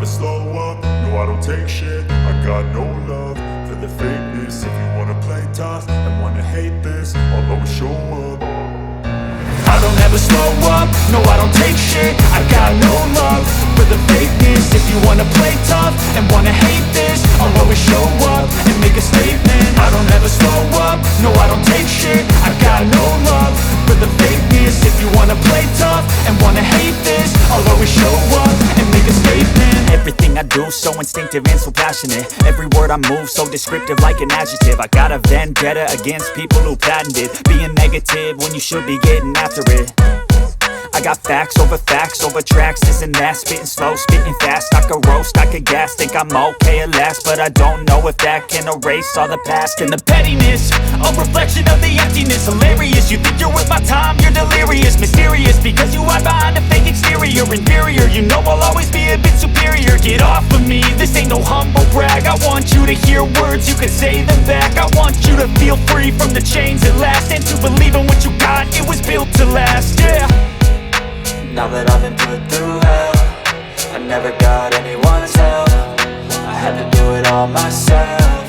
slow up, no I don't take shit. I got no love for the fakeness. If you wanna play tough and wanna hate this, I'll always show up. I don't ever slow up, no I don't take shit. I got no love for the fakeness. If you wanna play tough and wanna hate this, I'll always show up and make a statement. I don't ever slow up, no I don't take shit. I got no love for the fakeness. If you wanna play tough and wanna hate this, I'll always show up and make a statement. Everything I do so instinctive and so passionate. Every word I move so descriptive like an adjective. I got a vendetta against people who patented being negative when you should be getting after it. I got facts over tracks, this and that. Spitting slow, spitting fast, I could roast, I could gas. Think I'm okay at last, but I don't know if that can erase all the past. And the pettiness, a reflection of the emptiness. Hilarious, you think you're worth my time, you're delirious. Mysterious, because you hide behind a fake exterior. Inferior, you know I'll always be a bit superior. Get off of me, this ain't no humble brag. I want you to hear words, you can say them back. I want you to feel free from the chains at last, and to believe in what you got, it was built to last, yeah. Now that I've been put through hell, I never got anyone's help. I had to do it all myself.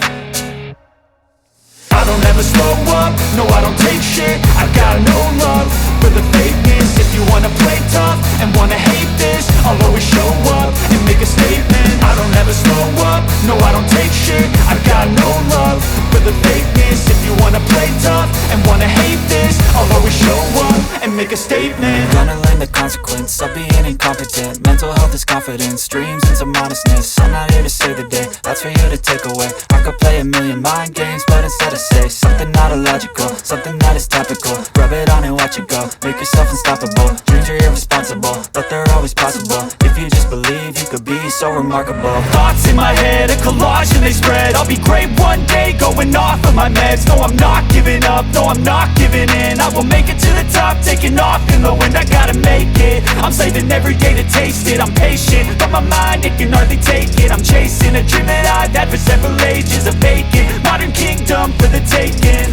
I don't ever slow up, no I don't take shit. I got no love for the fakeness. If you wanna play tough and wanna hate this, I'll always show up and make a statement. I don't ever slow up, no I don't take shit. I got no love for the fakeness. If you wanna play tough and wanna hate this, I'll always show up and make a statement. Gonna learn the consequence of being incompetent. Mental health is confidence, dreams and some honestness. I'm not here to save the day, that's for you to take away. I could play a million mind games, but instead I say something not illogical, something that is topical. Rub it on and watch it go, make yourself unstoppable. Dreams are irresponsible, but they're always possible. If you just believe, you could be so remarkable. Thoughts in my head, a collage and they spread. I'll be great one day, going off of my meds. No, I'm not giving up, no, I'm not giving in. I will make it to the top, taking off in the wind. I gotta make it, I'm saving every day to taste it. I'm patient, but my mind, it can hardly take it. I'm chasing a dream that I've had for several ages. A vacant, modern kingdom for the taking.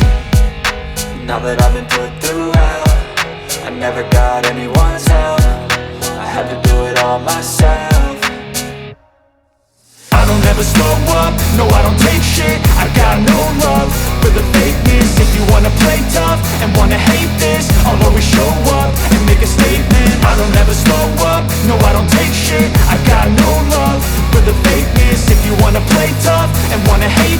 Now that I've been put through hell, I never got anyone's help. I had to do it all myself. I don't ever slow up, no I don't take shit. I got no love for the fakeness. If you wanna play tough and wanna hate this, I'll always show up and make a statement. I don't ever slow up, no I don't take shit. I got no love for the fakeness. If you wanna play tough and wanna hate